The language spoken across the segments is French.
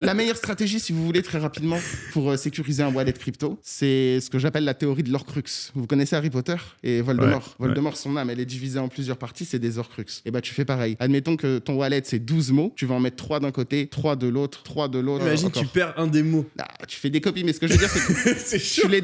La meilleure stratégie, si vous voulez, très rapidement, pour sécuriser un wallet crypto, c'est ce que j'appelle la théorie de l'Horcrux. Vous connaissez Harry Potter et Voldemort. Voldemort, son âme, elle est divisée en plusieurs parties, c'est des Horcrux. Et bah, tu fais pareil. Admettons que ton wallet, c'est 12 mots. Tu vas en mettre 3 d'un côté, 3 de l'autre, 3 de l'autre. Imagine, encore. tu perds un des mots. Ah, tu fais des copies, mais ce que je veux dire, c'est que C'est chaud. tu les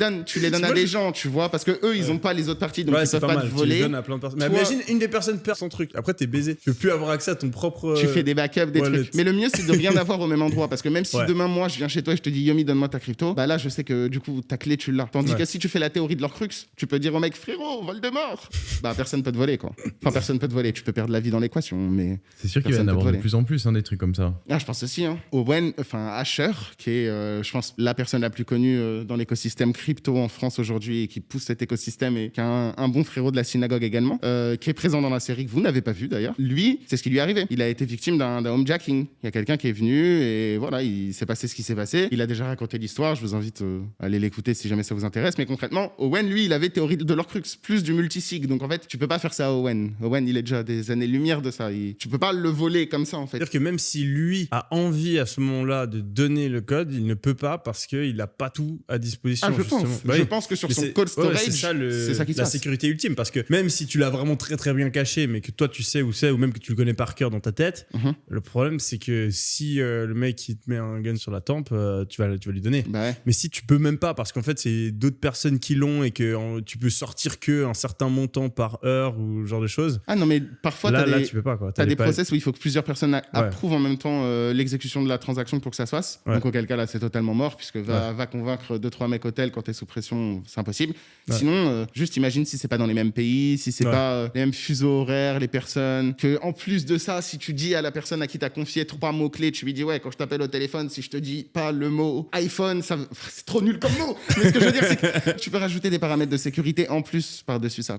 donnes à des gens, tu vois, parce que eux, ils ont pas les autres parties, donc ils c'est peuvent pas pas te mal. Tu les voler. donnes à plein de personnes. Mais Toi- imagine, une des personnes perd son truc. Après, t'es baisé. Tu peux plus avoir accès à ton propre. Tu fais des backups, des wallet. trucs. Mais le mieux, c'est de rien avoir au même endroit. Parce que même si Ouais. demain, moi, je viens chez toi et je te dis Yomi, donne-moi ta crypto, bah là, je sais que du coup, ta clé, tu l'as. Tandis Ouais. que si tu fais la théorie de l'Horcrux, tu peux dire au mec, frérot, Voldemort. Bah, personne peut te voler, quoi. Enfin, personne peut te voler. Tu peux perdre la vie dans l'équation, mais. C'est sûr qu'il va y en Personne peut avoir te de voler. plus en plus, des trucs comme ça. Ah, je pense aussi, hein. Owen, enfin, Asher, qui est, je pense, la personne la plus connue dans l'écosystème crypto en France aujourd'hui et qui pousse cet écosystème et qui a un bon frérot de la synagogue également, qui est présent dans la série que vous n'avez pas vu d'ailleurs. Lui, c'est ce qui lui est arrivé. Il a été victime d'un homejacking. Il y a quelqu'un qui est venu et voilà, il s'est passé ce qui s'est passé. Il a déjà raconté l'histoire. Je vous invite à aller l'écouter si jamais ça vous intéresse. Mais concrètement, Owen, lui, il avait théorie de l'Horcrux, plus du multisig. Donc en fait, tu peux pas faire ça à Owen. Owen, il est déjà des années-lumière de ça. Tu peux pas le voler comme ça en fait. C'est-à-dire que même si lui a envie à ce moment-là de donner le code, il ne peut pas parce qu'il n'a pas tout à disposition. Ah, je justement. pense. Bah Je oui. pense que sur Mais son c'est- cold ouais, storage, c'est ça c'est ça qui se la passe. sécurité ultime. Parce que même si tu l'as vraiment très très bien caché, mais que toi tu sais où c'est, ou même que tu le connais par cœur dans ta tête, Mhm. le problème c'est que si le mec il te met un gun sur la tempe, tu vas lui donner. Bah ouais. Mais si tu peux même pas, parce qu'en fait c'est d'autres personnes qui l'ont et que tu peux sortir que un certain montant par heure ou ce genre de choses. Ah non, mais parfois, Là, t'as tu peux pas quoi. T'as des pas- process où il faut que plusieurs personnes approuvent en même temps l'exécution de la transaction pour que ça se fasse. Ouais. Donc auquel cas là c'est totalement mort puisque va convaincre 2-3 mecs au tel quand t'es sous pression, c'est impossible. Ouais. Sinon, juste imagine si c'est pas dans les mêmes pays, si c'est Ouais. pas les mêmes fuseaux horaires, les personnes. Que en plus de ça, si tu dis à la personne à qui t'as confié 3 mots clés, tu lui dis ouais quand je t'appelle au téléphone, si je te dis pas le mot iPhone, c'est trop nul comme mot. Mais ce que je veux dire c'est que tu peux rajouter des paramètres de sécurité en plus par dessus ça.